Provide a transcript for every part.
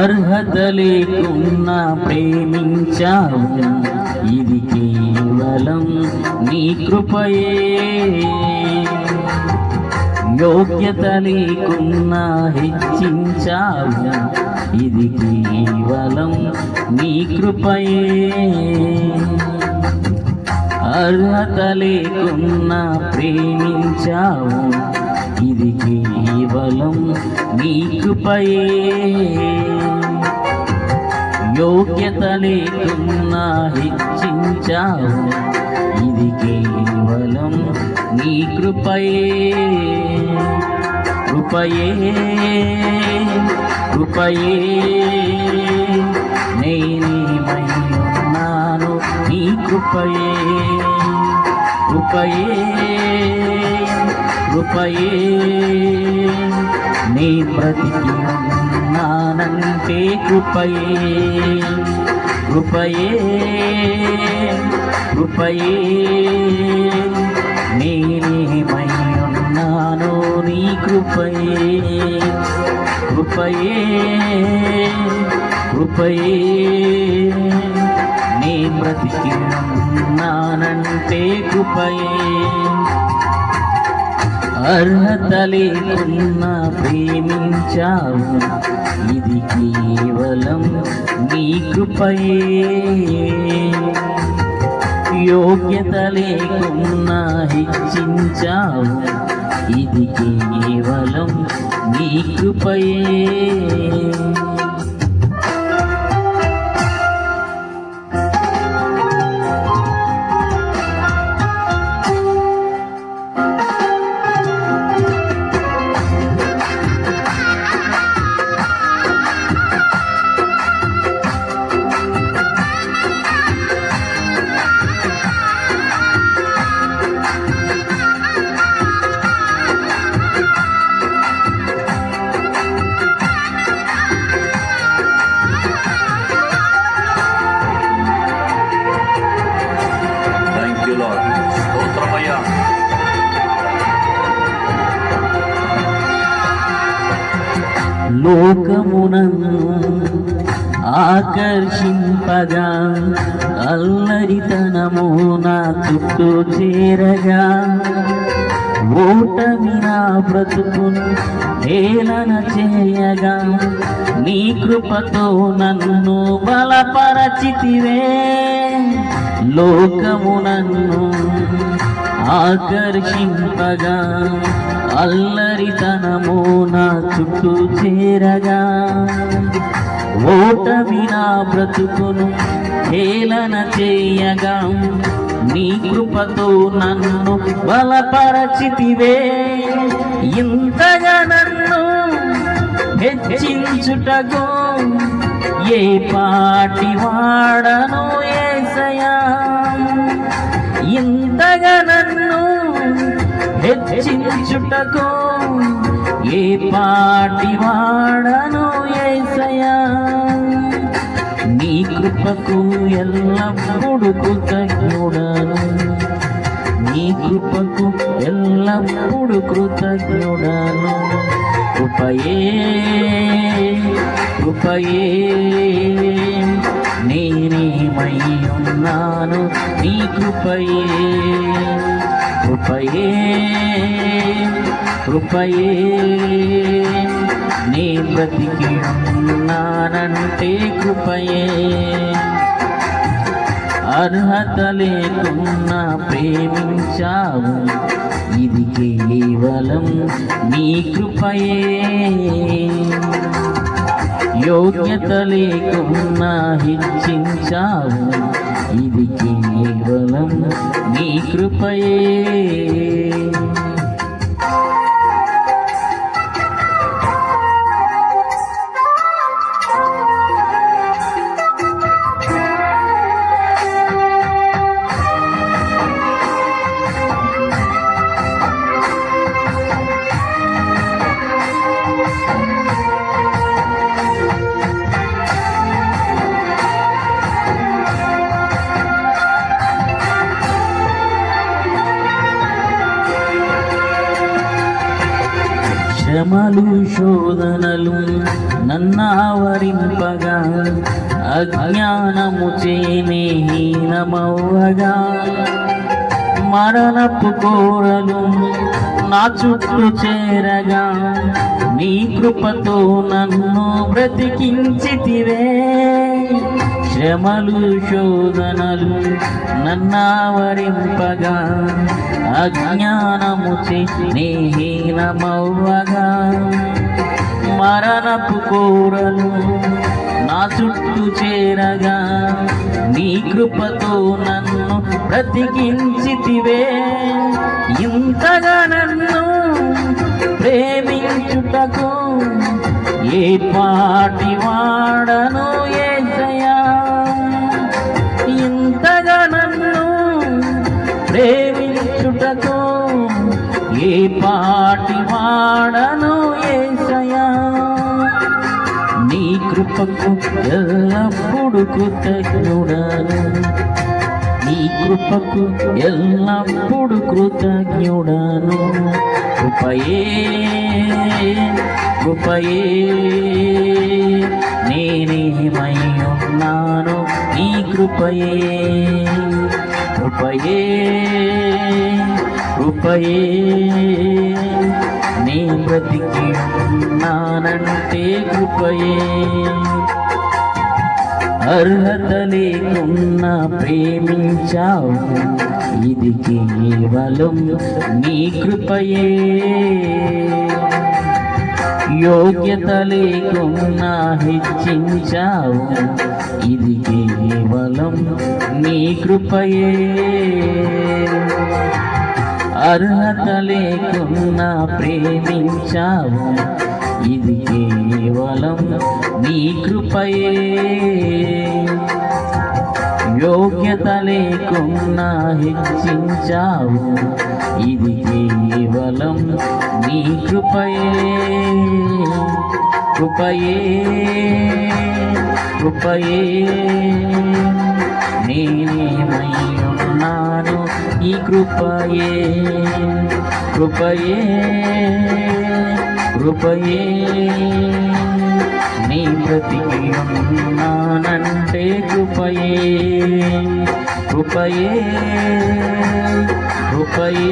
అర్హత లేకున్నా ప్రేమించావు, ఇది కేవలం నీ కృపయే. యోగ్యత లేకున్నా హెచ్చించావు, ఇది కేవలం నీ కృపయే. అర్హత లేకున్నా ప్రేమించావు, ఇది కేవలం నీ కృపయే. యోగ్యత లేకున్నా హెచ్చించావు, ఇది కేవలం నీ కృపయే. కృపయే కృపయే నేనేమై ఉన్నాను నీ కృపయే. కృపయే కృపయే నీ బ్రతికి ఉన్నానంటే కృపయే. కృపయే కృపయే నేనేమై ఉన్నాను నీ కృపయే. కృపయే కృపయే నీ బ్రతికి ఉన్నానంటే కృపయే. అర్హత లేకున్నా ప్రేమించావు, ఇది కేవలం నీ కృపయే. యోగ్యత లేకున్నా హెచ్చించావు, ఇది కేవలం నీ కృపయే. లోకమునను ఆకర్షింపగా అల్లరితనము నా చుట్టూ చేరగా, ఓటమి నా బ్రతుకును హేళన చేయగా, నీ కృపతో నన్ను బలపరచితివే. లోకమునను ఆకర్షింపగా అల్లరితనము నా చుట్టూ చేరగా, ఓటమి నా బ్రతుకును హేళన చేయగా, నీ కృపతో నన్ను బలపరచితివే. ఇంతగా నన్ను హెచ్చించుటకు ఏ పాటి వాడను యేసయ్యా. ఇంతగా నన్ను హెచ్చించుటకు ఏ పాటి వాడను యేసయ్యా. నీ కృపకు ఎల్లప్పుడు కృతజ్ఞుడను, నీ కృపకు ఎల్లప్పుడు కృతజ్ఞుడను. కృపయే కృపయే నేనేమై ఉన్నాను నీ కృపయే. కృపయే కృపయే నీ బ్రతికి ఉన్నానంటే కృపయే. అర్హత లేకున్నా ప్రేమించావు, ఇది కేవలం నీ కృపయే. యోగ్యత లేకున్నా హెచ్చించావు, ఇది కేవలం నీ కృపయే. శ్రమలు శోధనలు నన్నావరింపగా అజ్ఞానము చేనే హీనమవ్వగా మరణపు కోరలు నా చుట్టూ చేరగా నీ కృపతో నన్ను బ్రతికించితివే. శ్రమలు శోధనలు నన్నావరింపగా అజ్ఞానము చేనే హీనమవ్వగా మరణపు కోరలు నా చుట్టూ చేరగా నీ కృపతో నన్ను బ్రతికించితివే. ఇంతగా నన్ను ప్రేమించుటకు ఏ పాటి వాడను యేసయ్యా. ఇంతగా నన్ను ప్రేమించుటకు ఏ పాటి వాడను యేసయ్యా. నీ కృపకు ఎల్లప్పుడు కృతజ్ఞుడను, నీ కృపకు ఎల్లప్పుడు కృతజ్ఞుడను. కృపయే కృపయే నేనేమై ఉన్నాను నీ కృపయే. కృపయే కృపయే నే బ్రతికి ఉన్నానంటే కృపయే. అర్హత లేకున్నా ప్రేమించావు, ఇది కేవలం నీ కృపయే. యోగ్యత లేకున్నా హెచ్చించావు, ఇది కేవలం నీ కృపయే. అర్హత లేకున్నా ప్రేమించావు, ఇది కేవలం నీ కృపయే. యోగ్యత లేకున్నా హెచ్చించావు, ఇది కేవలం నీ కృపయే. కృపయే కృపయే నేనేమై ఉన్నాను ఈ కృపయే. కృపయే కృపయే నీ బ్రతికి ఉన్నానంటే కృపయే. కృపయే కృపయే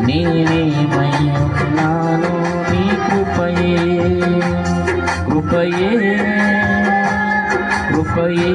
నేనేమై ఉన్నాను నీ కృపయే. కృపయే కృపయే